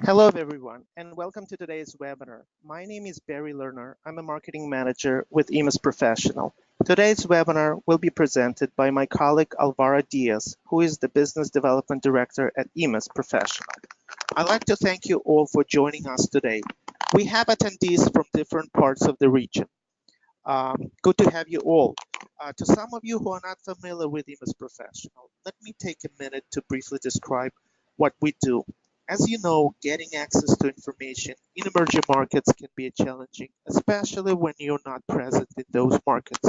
Hello, everyone, and welcome to today's webinar. My name is Barry Lerner. I'm a marketing manager with EMIS Professional. Today's webinar will be presented by my colleague Alvaro Diaz, who is the Business Development Director at EMIS Professional. I'd like to thank you all for joining us today. We have attendees from different parts of the region. Good to have you all. To some of you who are not familiar with EMIS Professional, let me take a minute to briefly describe what we do. As you know, getting access to information in emerging markets can be challenging, especially when you're not present in those markets.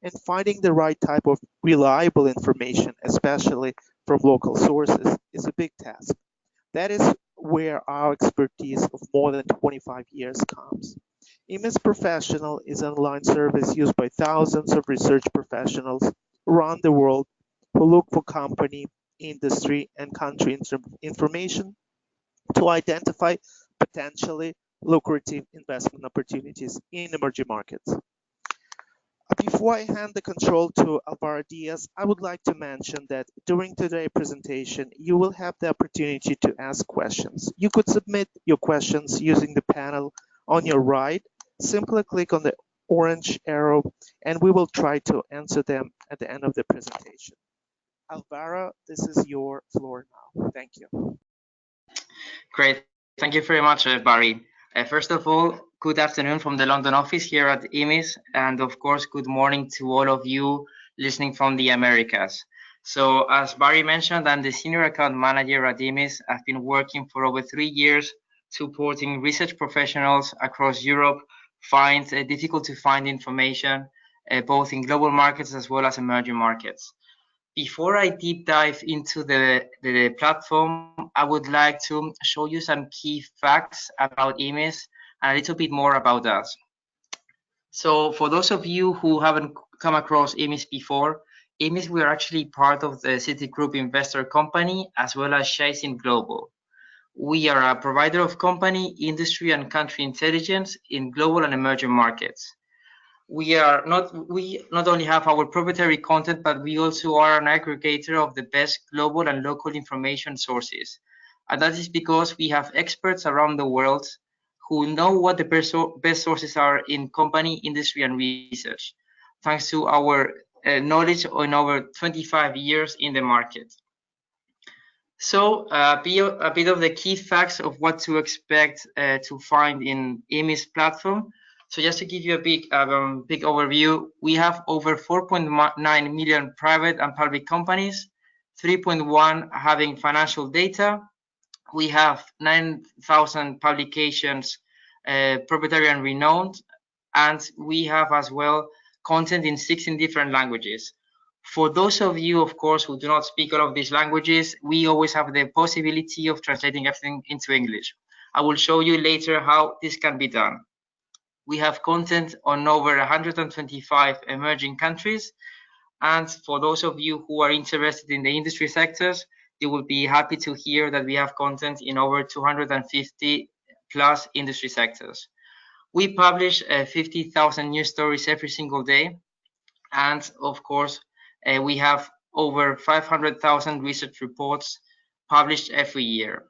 And finding the right type of reliable information, especially from local sources, is a big task. That is where our expertise of more than 25 years comes. EMIS Professional is an online service used by thousands of research professionals around the world who look for company, industry, and country information to identify potentially lucrative investment opportunities in emerging markets. Before I hand the control to Alvaro Diaz, I would like to mention that during today's presentation, you will have the opportunity to ask questions. You could submit your questions using the panel on your right. Simply click on the orange arrow and we will try to answer them at the end of the presentation. Alvaro, this is your floor now. Thank you. Great. Thank you very much, Barry. First of all, good afternoon from the London office here at EMIS, and of course, good morning to all of you listening from the Americas. So, as Barry mentioned, I'm the Senior Account Manager at EMIS. I've been working for over 3 years supporting research professionals across Europe find difficult to find information, both in global markets as well as emerging markets. Before I deep dive into the platform, I would like to show you some key facts about EMIS and a little bit more about us. So for those of you who haven't come across EMIS before, EMIS, we are actually part of the Citigroup investor company as well as Sharesin Global. We are a provider of company, industry, and country intelligence in global and emerging markets. We not only have our proprietary content, but we also are an aggregator of the best global and local information sources. And that is because we have experts around the world who know what the best sources are in company, industry, and research, thanks to our knowledge on over 25 years in the market. So a bit of the key facts of what to expect to find in EMIS platform. So just to give you a big overview, we have over 4.9 million private and public companies, 3.1 having financial data. We have 9,000 publications, proprietary and renowned, and we have as well content in 16 different languages. For those of you, of course, who do not speak all of these languages, we always have the possibility of translating everything into English. I will show you later how this can be done. We have content on over 125 emerging countries. And for those of you who are interested in the industry sectors, you will be happy to hear that we have content in over 250 plus industry sectors. We publish 50,000 news stories every single day. And of course, we have over 500,000 research reports published every year.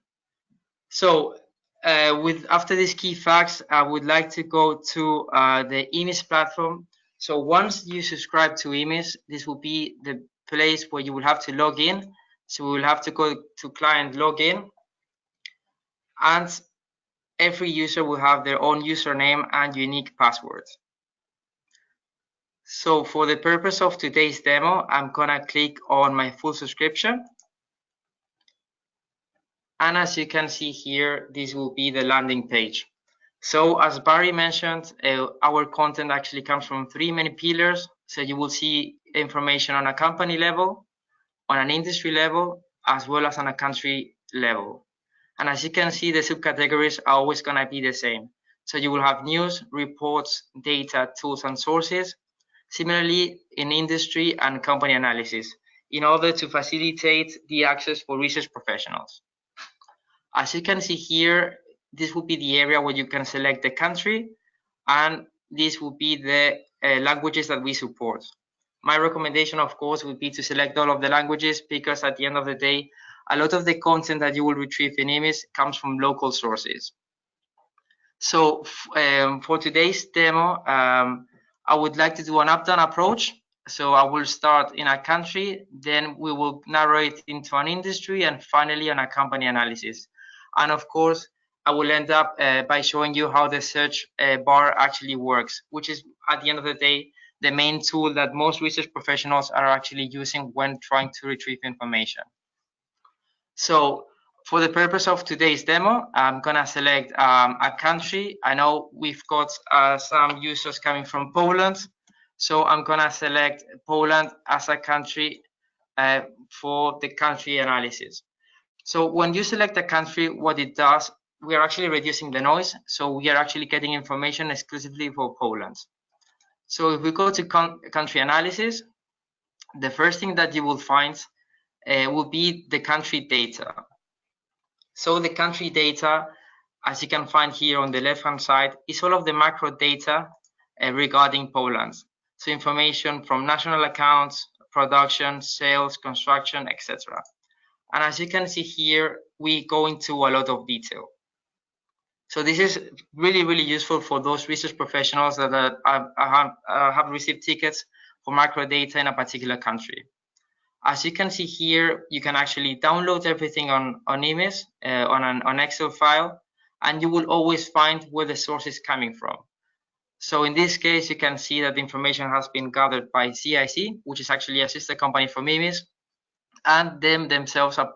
So after these key facts, I would like to go to the EMIS platform. So once you subscribe to EMIS, this will be the place where you will have to log in. So we will have to go to client login, and every user will have their own username and unique password. So for the purpose of today's demo, I'm gonna click on my full subscription. And as you can see here, this will be the landing page. So as Barry mentioned, our content actually comes from 3 main pillars. So you will see information on a company level, on an industry level, as well as on a country level. And as you can see, the subcategories are always going to be the same. So you will have news, reports, data, tools, and sources. Similarly, in industry and company analysis, in order to facilitate the access for research professionals. As you can see here, this will be the area where you can select the country, and this will be the languages that we support. My recommendation, of course, would be to select all of the languages, because at the end of the day, a lot of the content that you will retrieve in EMIS comes from local sources. So for today's demo, I would like to do an up-down approach. So I will start in a country, then we will narrow it into an industry, and finally on a company analysis. And of course, I will end up by showing you how the search bar actually works, which is at the end of the day, the main tool that most research professionals are actually using when trying to retrieve information. So for the purpose of today's demo, I'm gonna select a country. I know we've got some users coming from Poland. So I'm gonna select Poland as a country for the country analysis. So when you select a country, what it does, we are actually reducing the noise. So we are actually getting information exclusively for Poland. So if we go to country analysis, the first thing that you will find will be the country data. So the country data, as you can find here on the left-hand side, is all of the macro data regarding Poland. So information from national accounts, production, sales, construction, etc. And as you can see here, we go into a lot of detail. So this is really, really useful for those research professionals that have received tickets for macro data in a particular country. As you can see here, you can actually download everything on EMIS, on an Excel file, and you will always find where the source is coming from. So in this case, you can see that the information has been gathered by CIC, which is actually a sister company from EMIS, and them themselves have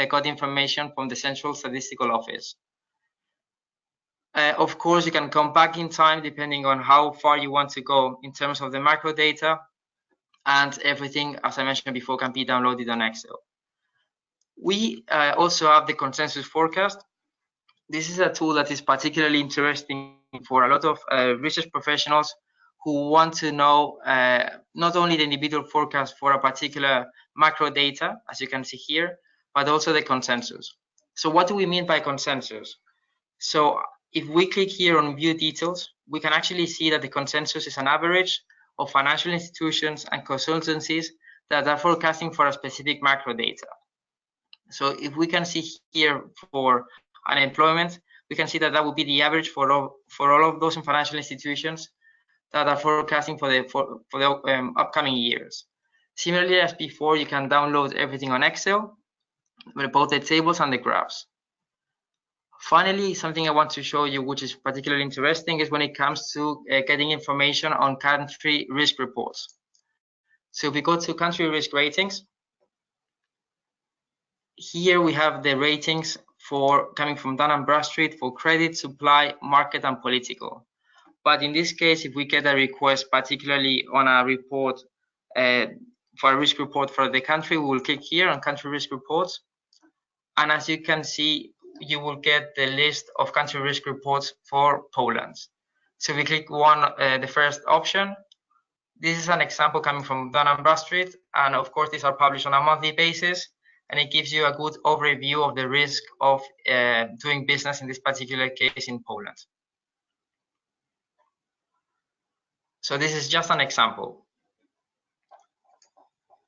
got information from the Central Statistical Office. Of course, you can come back in time depending on how far you want to go in terms of the macro data, and everything, as I mentioned before, can be downloaded on Excel. We also have the consensus forecast. This is a tool that is particularly interesting for a lot of research professionals who want to know not only the individual forecast for a particular macro data, as you can see here, but also the consensus. So what do we mean by consensus? So if we click here on view details, we can actually see that the consensus is an average of financial institutions and consultancies that are forecasting for a specific macro data. So if we can see here for unemployment, we can see that that would be the average for all of those financial institutions that are forecasting for the upcoming years. Similarly as before, you can download everything on Excel, with both the tables and the graphs. Finally, something I want to show you, which is particularly interesting, is when it comes to getting information on country risk reports. So if we go to country risk ratings, here we have the ratings coming from Dun & Bradstreet for credit, supply, market, and political. But in this case, if we get a request, particularly on a report, for a risk report for the country, we will click here on country risk reports. And as you can see, you will get the list of country risk reports for Poland. So we click the first option. This is an example coming from Dun & Bradstreet, and of course these are published on a monthly basis, and it gives you a good overview of the risk of doing business in this particular case in Poland. So this is just an example.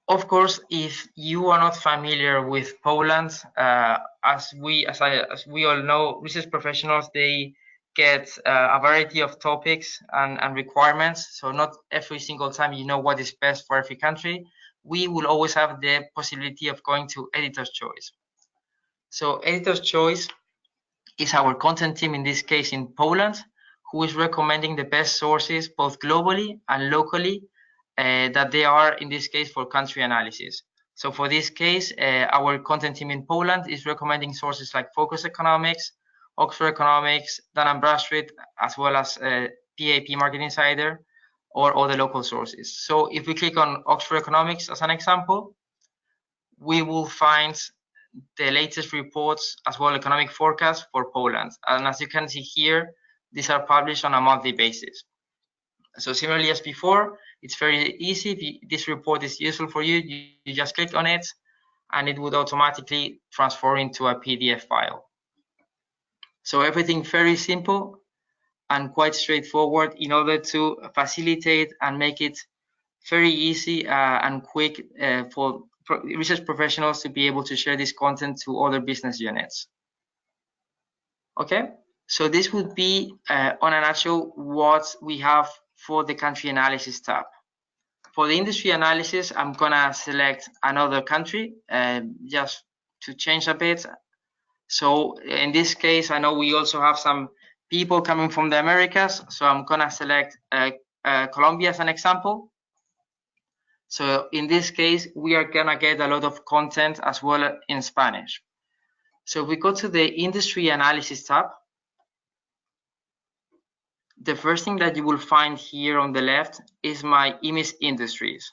Of course, if you are not familiar with Poland, as we all know, research professionals, they get a variety of topics and requirements. So not every single time you know what is best for every country. We will always have the possibility of going to editor's choice. So editor's choice is our content team, in this case in Poland, who is recommending the best sources both globally and locally that they are, in this case, for country analysis. So for this case, our content team in Poland is recommending sources like Focus Economics, Oxford Economics, Dun & Bradstreet, as well as PAP Market Insider, or other local sources. So if we click on Oxford Economics as an example, we will find the latest reports as well economic forecasts for Poland. And as you can see here, these are published on a monthly basis. So similarly as before, it's very easy. If this report is useful for you, you just click on it and it would automatically transfer into a PDF file. So everything very simple and quite straightforward in order to facilitate and make it very easy and quick for research professionals to be able to share this content to other business units. Okay, so this would be on a nutshell what we have for the country analysis tab. For the industry analysis, I'm gonna select another country just to change a bit. So in this case, I know we also have some people coming from the Americas, so I'm gonna select Colombia as an example. So in this case, we are gonna get a lot of content as well in Spanish. So if we go to the industry analysis tab, the first thing that you will find here on the left is my EMIS Industries.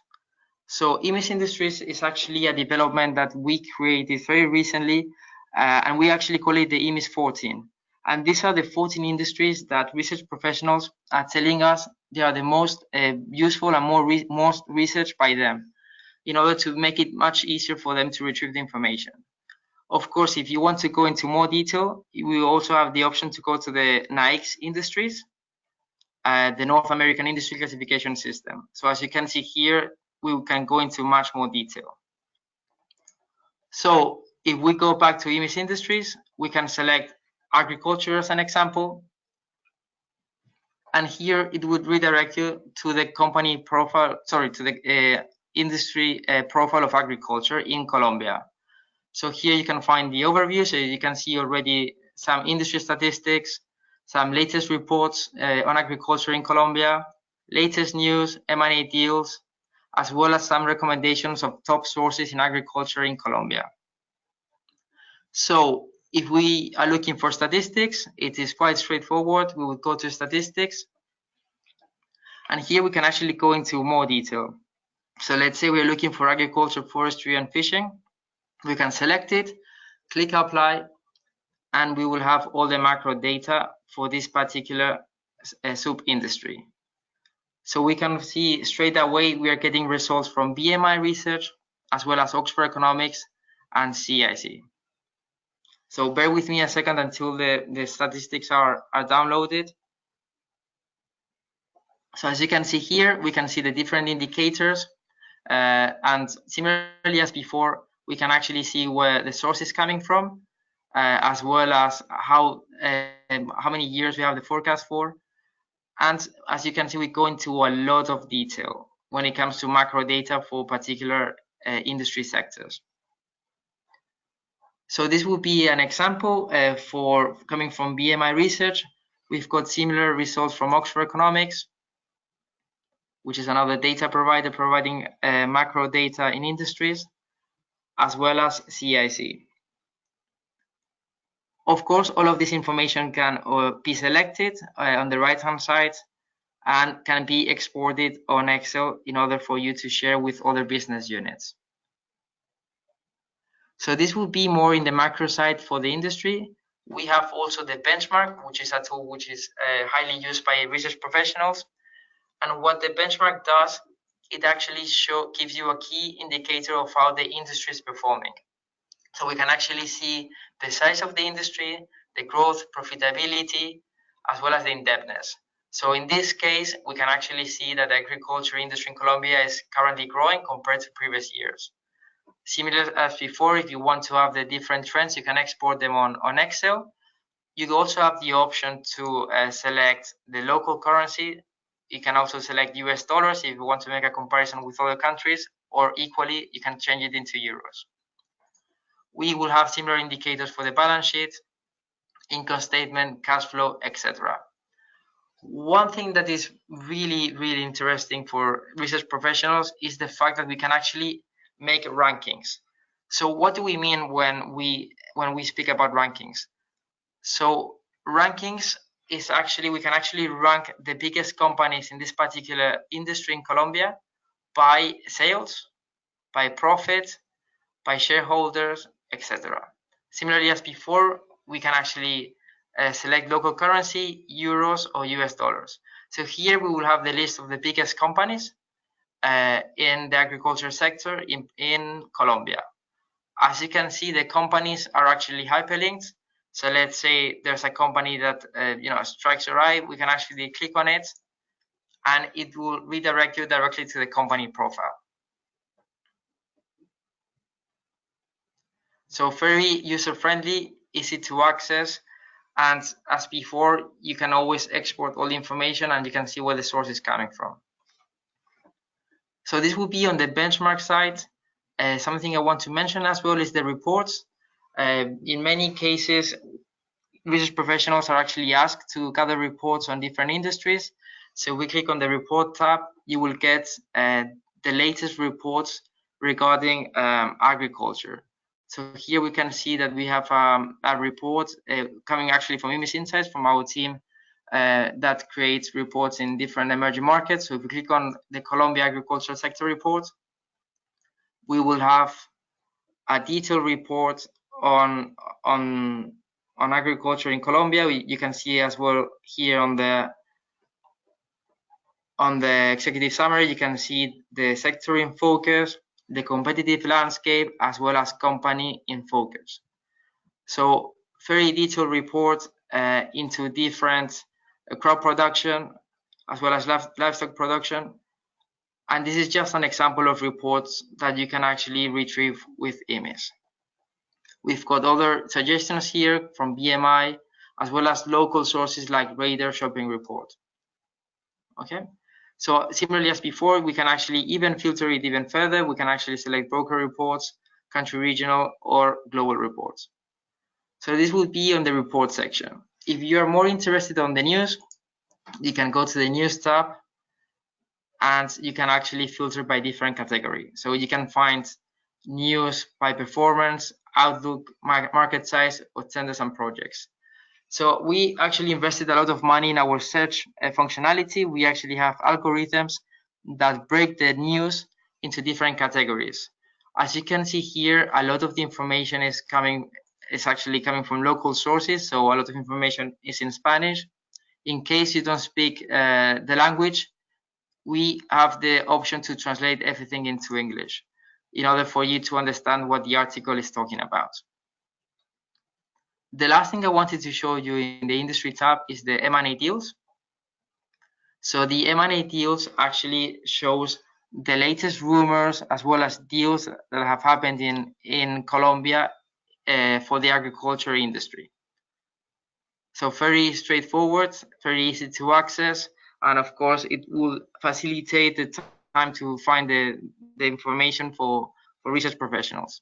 So EMIS Industries is actually a development that we created very recently, and we actually call it the EMIS 14. And these are the 14 industries that research professionals are telling us they are the most useful and most researched by them, in order to make it much easier for them to retrieve the information. Of course, if you want to go into more detail, we also have the option to go to the NAICS Industries, the North American Industry Classification System. So as you can see here, we can go into much more detail. So if we go back to EMIS Industries, we can select agriculture as an example. And here it would redirect you to the company profile, sorry, to the industry profile of agriculture in Colombia. So here you can find the overview. So you can see already some industry statistics, some latest reports on agriculture in Colombia, latest news, M&A deals, as well as some recommendations of top sources in agriculture in Colombia. So if we are looking for statistics, it is quite straightforward. We would go to statistics. And here we can actually go into more detail. So let's say we're looking for agriculture, forestry, and fishing. We can select it, click apply, and we will have all the macro data for this particular sub-industry. So we can see straight away we are getting results from BMI research, as well as Oxford Economics and CIC. So bear with me a second until the statistics are downloaded. So as you can see here, we can see the different indicators, and similarly as before, we can actually see where the source is coming from, as well as how many years we have the forecast for. And as you can see, we go into a lot of detail when it comes to macro data for particular industry sectors. So this would be an example for coming from BMI research. We've got similar results from Oxford Economics, which is another data provider providing macro data in industries, as well as CIC. Of course, all of this information can be selected on the right-hand side and can be exported on Excel in order for you to share with other business units. So this will be more in the macro side for the industry. We have also the benchmark, which is a tool which is highly used by research professionals. And what the benchmark does, it actually gives you a key indicator of how the industry is performing. So we can actually see the size of the industry, the growth, profitability, as well as the indebtedness. So in this case, we can actually see that the agriculture industry in Colombia is currently growing compared to previous years. Similar as before, if you want to have the different trends, you can export them on Excel. You also have the option to select the local currency. You can also select US dollars if you want to make a comparison with other countries, or equally, you can change it into euros. We will have similar indicators for the balance sheet, income statement, cash flow, etc. One thing that is really, really interesting for research professionals is the fact that we can actually make rankings. So what do we mean when we speak about rankings? So rankings is actually, we can actually rank the biggest companies in this particular industry in Colombia by sales, by profit, by shareholders, etc. Similarly as before, we can actually select local currency, euros or US dollars. So here we will have the list of the biggest companies in the agriculture sector in Colombia. As you can see, the companies are actually hyperlinked. So let's say there's a company that strikes your eye, we can actually click on it and it will redirect you directly to the company profile. So very user-friendly, easy to access, and as before, you can always export all the information and you can see where the source is coming from. So this will be on the benchmark side. Something I want to mention as well is the reports. In many cases, research professionals are actually asked to gather reports on different industries. So we click on the report tab, you will get the latest reports regarding agriculture. So here we can see that we have a report coming actually from EMIS Insights, from our team that creates reports in different emerging markets. So if we click on the Colombia agricultural sector report, we will have a detailed report on agriculture in Colombia. You can see as well here on the executive summary, you can see the sector in focus, the competitive landscape, as well as company in focus. So very detailed report into different crop production, as well as livestock production. And this is just an example of reports that you can actually retrieve with EMIS. We've got other suggestions here from BMI, as well as local sources like Radar Shopping Report. Okay, so similarly as before, we can actually even filter it even further. We can actually select broker reports, country regional, or global reports. So this will be on the report section. If you are more interested on the news, you can go to the news tab and you can actually filter by different category. So you can find news by performance, outlook, market size, or tenders and projects. So we actually invested a lot of money in our search functionality. We actually have algorithms that break the news into different categories. As you can see here, a lot of the information is actually coming from local sources. So a lot of information is in Spanish. In case you don't speak the language, we have the option to translate everything into English in order for you to understand what the article is talking about. The last thing I wanted to show you in the industry tab is the M&A deals. So the M&A deals actually shows the latest rumors as well as deals that have happened in Colombia for the agriculture industry. So very straightforward, very easy to access, and of course it will facilitate the time to find the information for research professionals.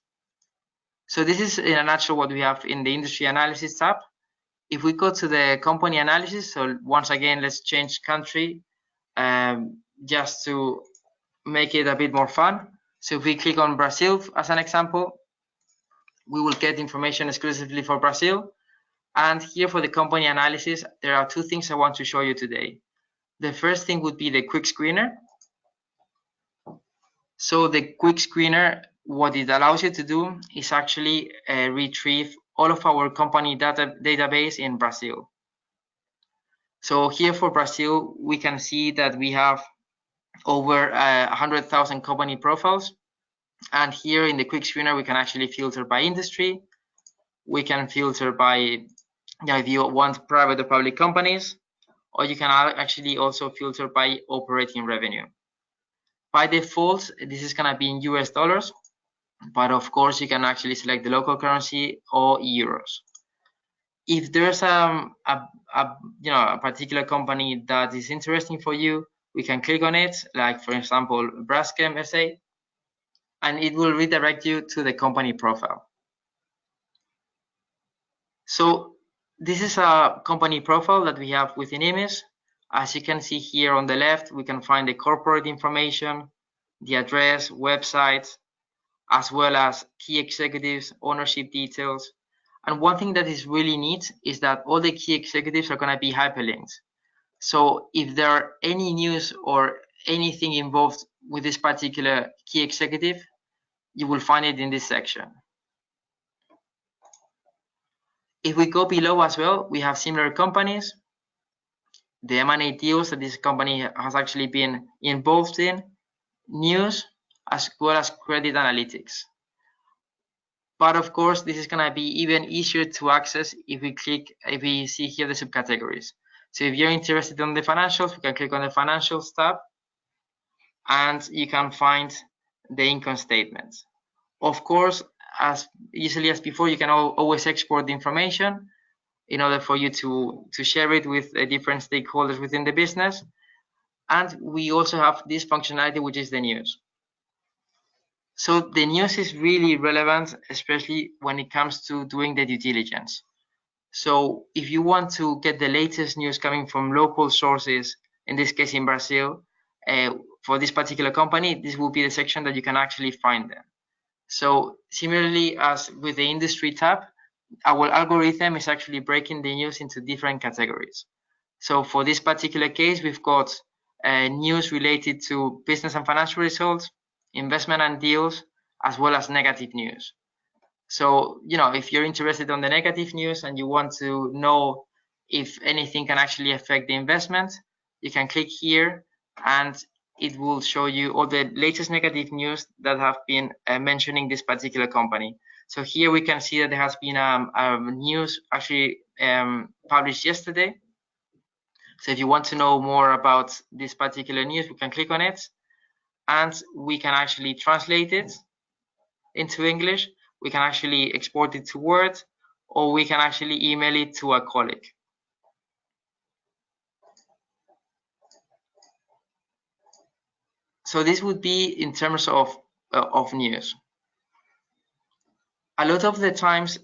So this is in a nutshell what we have in the industry analysis tab. If we go to the company analysis, so once again, let's change country just to make it a bit more fun. So if we click on Brazil as an example, we will get information exclusively for Brazil. And here for the company analysis, there are two things I want to show you today. The first thing would be the quick screener. So the quick screener, what it allows you to do is actually retrieve all of our company database in Brazil. So here for Brazil, we can see that we have over 100,000 company profiles. And here in the quick screener, we can actually filter by industry. We can filter by, if you want private or public companies, or you can actually also filter by operating revenue. By default, this is going to be in US dollars, but of course you can actually select the local currency or euros. If there's a particular company that is interesting for you, we can click on it, like for example Braskem SA, and it will redirect you to the company profile. So this is a company profile that we have within EMIS. As you can see here on the left, we can find the corporate information, the address, website, as well as key executives, ownership details. And one thing that is really neat is that all the key executives are going to be hyperlinked. So if there are any news or anything involved with this particular key executive, you will find it in this section. If we go below as well, we have similar companies, the M&A deals that this company has actually been involved in, news, as well as credit analytics. But of course, this is going to be even easier to access if we see here the subcategories. So if you're interested in the financials, we can click on the financials tab and you can find the income statement. Of course, as easily as before, you can always export the information in order for you to share it with different stakeholders within the business. And we also have this functionality, which is the news. So the news is really relevant, especially when it comes to doing the due diligence. So if you want to get the latest news coming from local sources, in this case in Brazil, for this particular company, this will be the section that you can actually find them. So similarly as with the industry tab, our algorithm is actually breaking the news into different categories. So for this particular case, we've got news related to business and financial results, investment and deals, as well as negative news. So, if you're interested on the negative news and you want to know if anything can actually affect the investment, you can click here and it will show you all the latest negative news that have been mentioning this particular company. So here we can see that there has been news actually published yesterday. So if you want to know more about this particular news, we can click on it and we can actually translate it into English. We can actually export it to Word, or we can actually email it to a colleague. So this would be in terms of news. A lot of the times,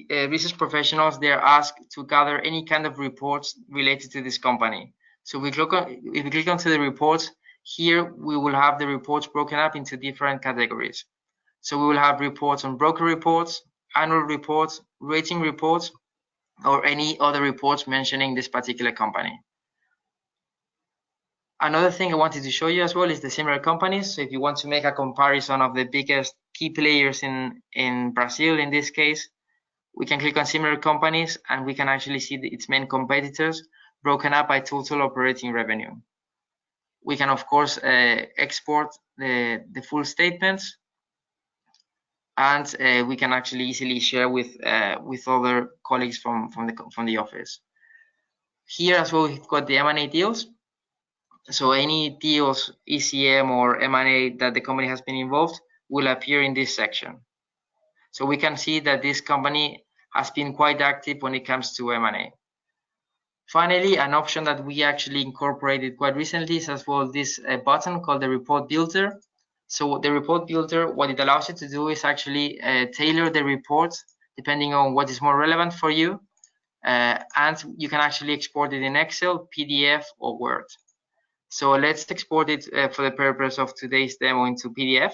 research professionals, they're asked to gather any kind of reports related to this company. So if we click onto the reports, here we will have the reports broken up into different categories. So we will have reports on broker reports, annual reports, rating reports, or any other reports mentioning this particular company. Another thing I wanted to show you as well is the similar companies. So if you want to make a comparison of the biggest key players in Brazil, in this case, we can click on similar companies and we can actually see its main competitors broken up by total operating revenue. We can, of course, export the full statements, and we can actually easily share with other colleagues from the office. Here as well, we've got the M&A deals. So any deals, ECM or M&A that the company has been involved will appear in this section. So we can see that this company has been quite active when it comes to M&A. Finally, an option that we actually incorporated quite recently is as well this button called the Report Builder. So the Report Builder, what it allows you to do is actually tailor the reports depending on what is more relevant for you. And you can actually export it in Excel, PDF, or Word. So let's export it for the purpose of today's demo into PDF.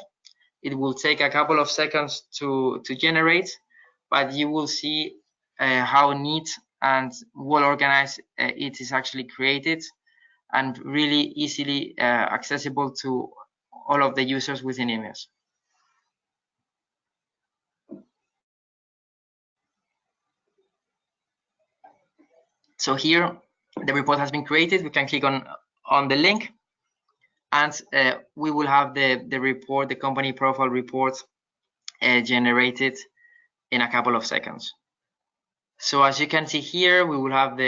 It will take a couple of seconds to generate, but you will see how neat and well organized it is actually created, and really easily accessible to all of the users within EMIS. So here the report has been created. We can click on the link, and we will have the report, the company profile report, generated in a couple of seconds. So as you can see here, we will have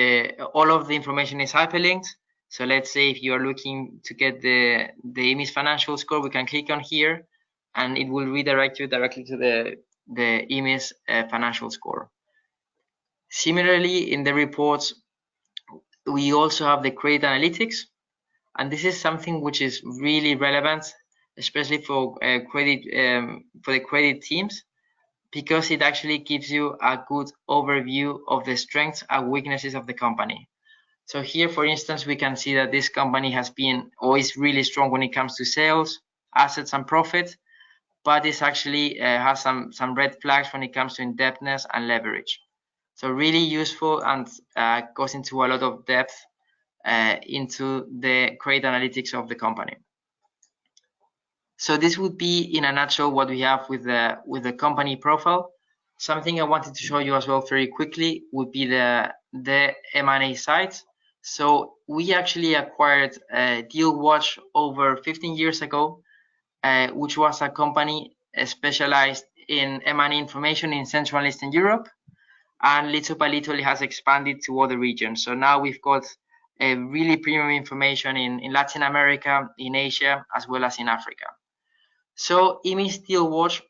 all of the information is hyperlinked. So let's say if you are looking to get the EMIS financial score, we can click on here and it will redirect you directly to the EMIS financial score. Similarly, in the reports, we also have the credit analytics, and this is something which is really relevant, especially for the credit teams, because it actually gives you a good overview of the strengths and weaknesses of the company. So here, for instance, we can see that this company has been always really strong when it comes to sales, assets, and profit, but it's actually has some red flags when it comes to indebtedness and leverage. So really useful, and goes into a lot of depth into the credit analytics of the company. So this would be in a nutshell what we have with the company profile. Something I wanted to show you as well very quickly would be the M&A site. So we actually acquired DealWatch over 15 years ago, which was a company specialized in M&A information in Central and Eastern Europe, and little by little it has expanded to other regions. So now we've got really premium information in Latin America, in Asia, as well as in Africa. So EMIS DealWatch,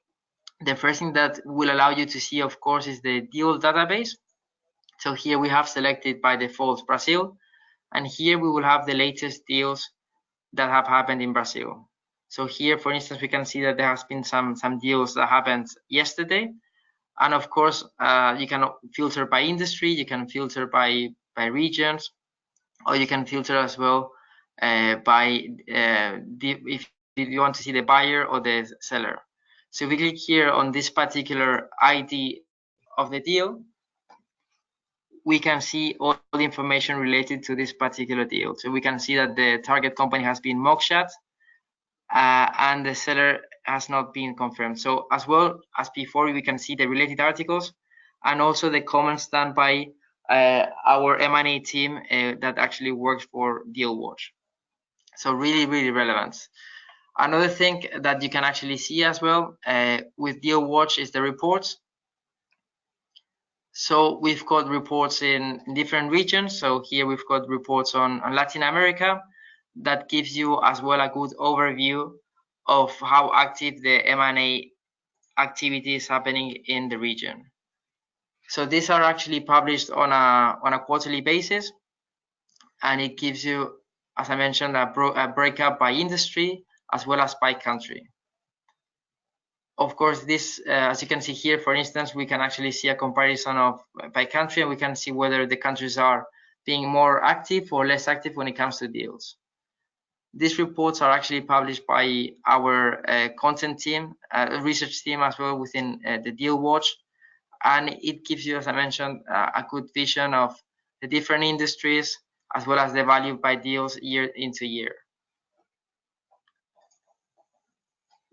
The first thing that will allow you to see, of course, is the deal database. So here we have selected by default Brazil, and here we will have the latest deals that have happened in Brazil. So here, for instance, we can see that there has been some deals that happened yesterday. And of course, you can filter by industry, you can filter by regions, or you can filter as well by if you want to see the buyer or the seller. So if we click here on this particular ID of the deal, we can see all the information related to this particular deal. So we can see that the target company has been mugshot, and the seller has not been confirmed. So as well as before, we can see the related articles and also the comments done by our M&A team that actually works for DealWatch. So really relevant. Another thing that you can actually see as well with DealWatch is the reports. So we've got reports in different regions. So here we've got reports on Latin America that gives you as well a good overview of how active the M&A activity is happening in the region. So these are actually published on a quarterly basis, and it gives you, as I mentioned, a breakup by industry as well as by country. Of course, this, as you can see here, for instance, we can actually see a comparison of by country, and we can see whether the countries are being more active or less active when it comes to deals. These reports are actually published by our content team, research team as well within the DealWatch, and it gives you, as I mentioned, a good vision of the different industries as well as the value by deals year into year.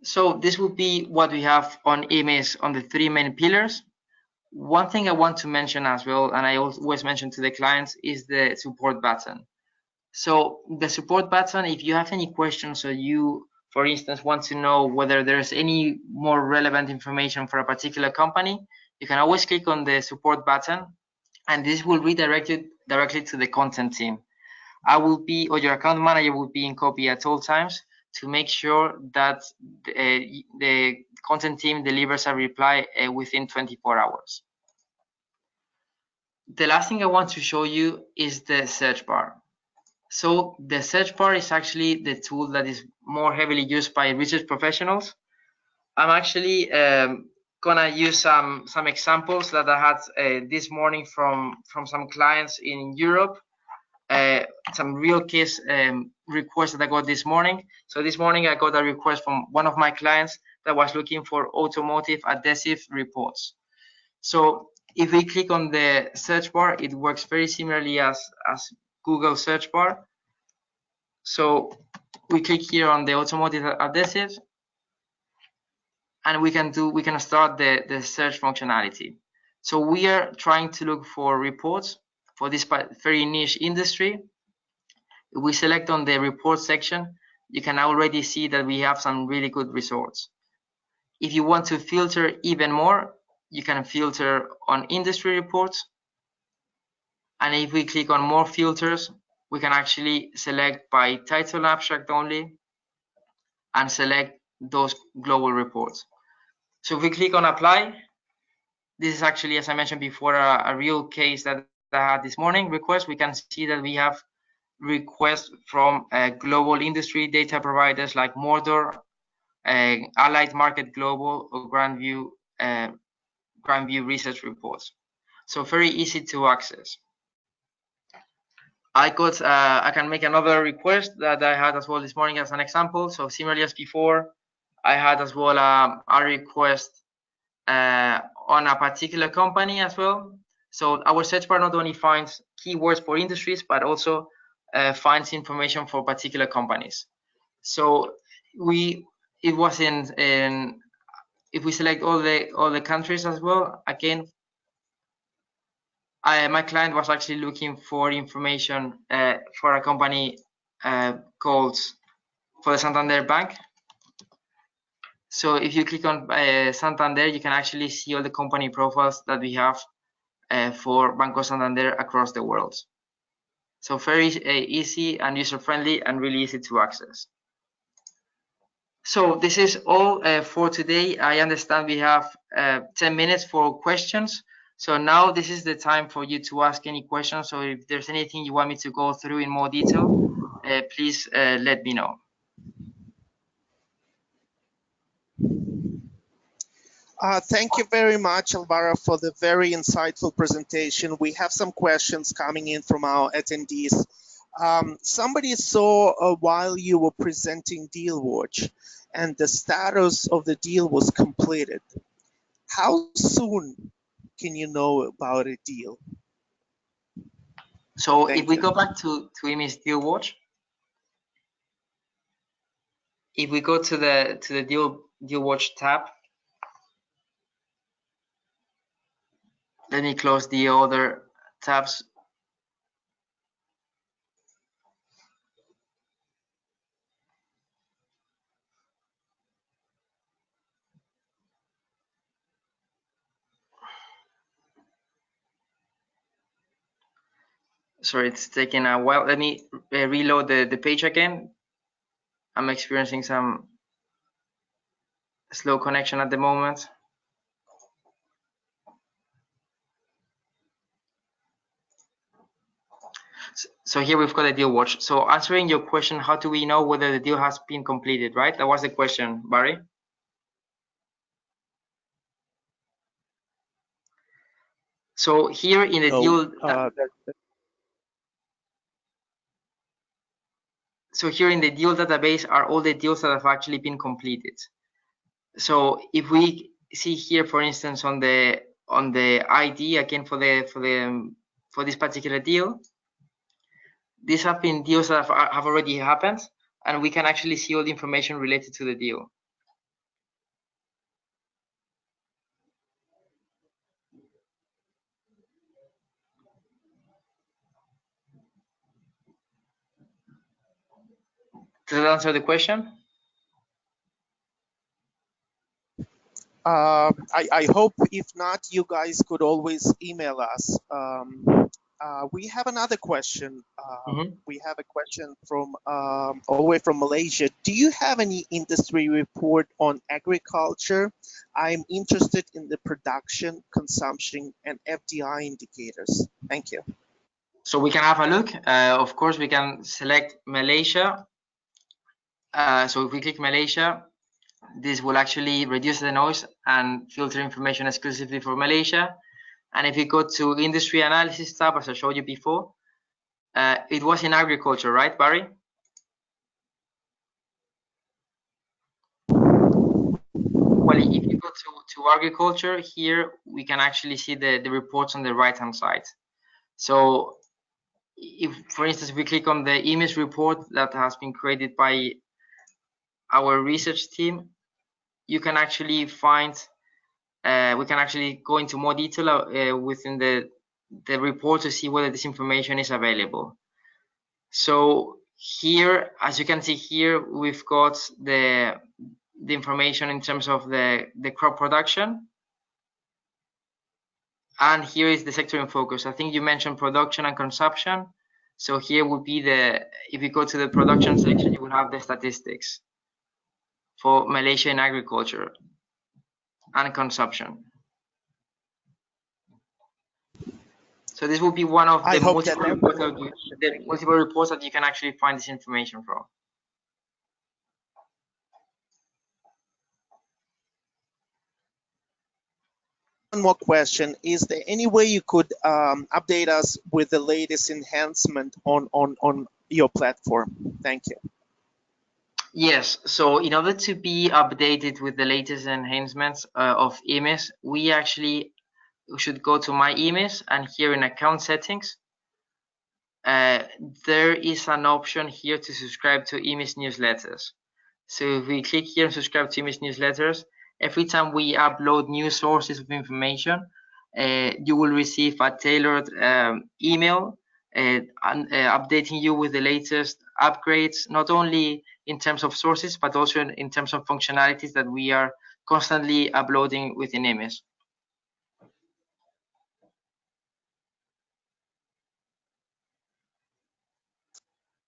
So this would be what we have on EMIS on the 3 main pillars. One thing I want to mention as well, and I always mention to the clients, is the support button. So the support button, if you have any questions or you, for instance, want to know whether there's any more relevant information for a particular company, you can always click on the support button, and this will redirect you directly to the content team. I will be, or your account manager will be in copy at all times to make sure that the content team delivers a reply within 24 hours. The last thing I want to show you is the search bar. So the search bar is actually the tool that is more heavily used by research professionals. I'm actually gonna use some examples that I had this morning from some clients in Europe. Some real case requests that I got this morning. So this morning I got a request from one of my clients that was looking for automotive adhesive reports. So if we click on the search bar, it works very similarly as Google search bar. So we click here on the automotive adhesives, and we can start the search functionality. So we are trying to look for reports for this very niche industry. If we select on the report section, you can already see that we have some really good results. If you want to filter even more, you can filter on industry reports. And if we click on more filters, we can actually select by title abstract only and select those global reports. So if we click on apply, this is actually, as I mentioned before, a real case that I had this morning request. We can see that we have requests from global industry data providers like Mordor, Allied Market Global, or Grandview Research Reports. So very easy to access. I can make another request that I had as well this morning as an example. So similarly as before, I had as well a request on a particular company as well. So our search bar not only finds keywords for industries, but also finds information for particular companies. So it was in if we select all the countries as well, again, my client was actually looking for information for a company called for the Santander Bank. So if you click on Santander, you can actually see all the company profiles that we have for Banco Santander across the world. So very easy and user-friendly and really easy to access. So this is all for today. I understand we have 10 minutes for questions. So now this is the time for you to ask any questions. So if there's anything you want me to go through in more detail, please let me know. Thank you very much, Alvaro, for the very insightful presentation. We have some questions coming in from our attendees. Somebody saw while you were presenting DealWatch and the status of the deal was completed. How soon can you know about a deal? So Thank if we you. go back to EMIS DealWatch, if we go to the DealWatch tab, let me close the other tabs. Sorry, it's taking a while. Let me reload the page again. I'm experiencing some slow connection at the moment. So here we've got a deal watch. So answering your question, how do we know whether the deal has been completed, right? That was the question, Barry. So here in the deal, so here in the deal database are all the deals that have actually been completed. So if we see here, for instance, on the ID again for this particular deal, these have been deals that have already happened, and we can actually see all the information related to the deal. Does that answer the question? I hope if not, you guys could always email us. We have another question. We have a question from all the way from Malaysia. Do you have any industry report on agriculture? I'm interested in the production, consumption, and FDI indicators. Thank you. So we can have a look. Of course, we can select Malaysia. So if we click Malaysia, this will actually reduce the noise and filter information exclusively for Malaysia. And if we go to industry analysis tab, as I showed you before, it was in agriculture, right, Barry? Well, if you go to agriculture, here we can actually see the reports on the right-hand side. So if, for instance, we click on the EMIS report that has been created by our research team, you can actually find, we can actually go into more detail within the report to see whether this information is available. So here, as you can see here, we've got the information in terms of the crop production. And here is the sector in focus. I think you mentioned production and consumption. So here would be if you go to the production section, you will have the statistics for Malaysia in agriculture and consumption. So this will be one of the multiple reports that you can actually find this information from. One more question. Is there any way you could update us with the latest enhancement on your platform? Thank you. Yes, so in order to be updated with the latest enhancements of EMIS, we actually should go to My EMIS, and here in account settings, there is an option here to subscribe to EMIS newsletters. So if we click here and subscribe to EMIS newsletters, every time we upload new sources of information, you will receive a tailored email updating you with the latest upgrades, not only in terms of sources, but also in terms of functionalities that we are constantly uploading within EMIS.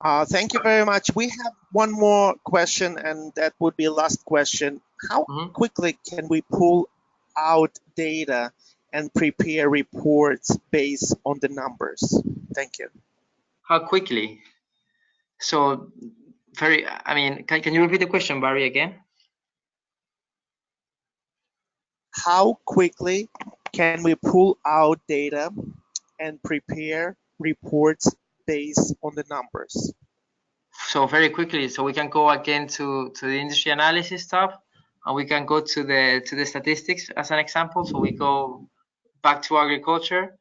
Thank you very much. We have one more question, and that would be last question. How Mhm. quickly can we pull out data and prepare reports based on the numbers? Thank you. How quickly? So I mean, can you repeat the question, Barry, again? How quickly can we pull out data and prepare reports based on the numbers? So very quickly, so we can go again to the industry analysis tab, and we can go to the statistics as an example. So we go back to agriculture,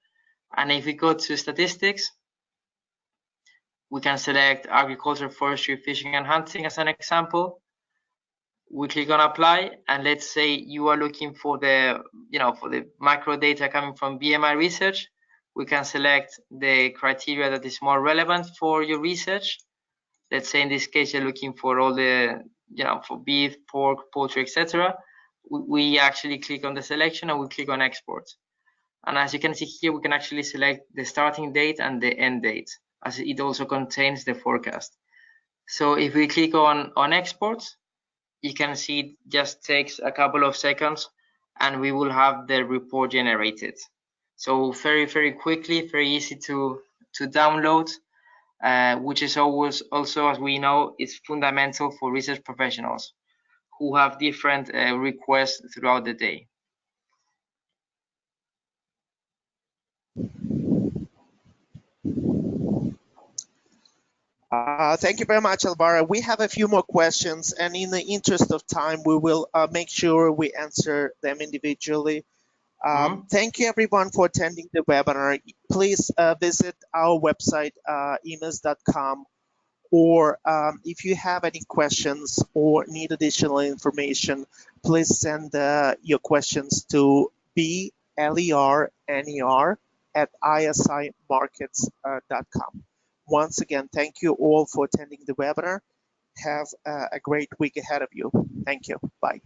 and if we go to statistics, we can select agriculture, forestry, fishing, and hunting as an example. We click on apply, and let's say you are looking for for the macro data coming from BMI research. We can select the criteria that is more relevant for your research. Let's say in this case you're looking for all the for beef, pork, poultry, etc. We actually click on the selection and we click on export. And as you can see here, we can actually select the starting date and the end date, as it also contains the forecast. So if we click on export, you can see it just takes a couple of seconds and we will have the report generated. So very, very quickly, very easy to download, which is always also, as we know, is fundamental for research professionals who have different requests throughout the day. Thank you very much, Alvaro. We have a few more questions, and in the interest of time, we will make sure we answer them individually. Thank you, everyone, for attending the webinar. Please visit our website, emis.com, or if you have any questions or need additional information, please send your questions to blerner@isimarkets.com. Once again, thank you all for attending the webinar. Have a great week ahead of you. Thank you. Bye.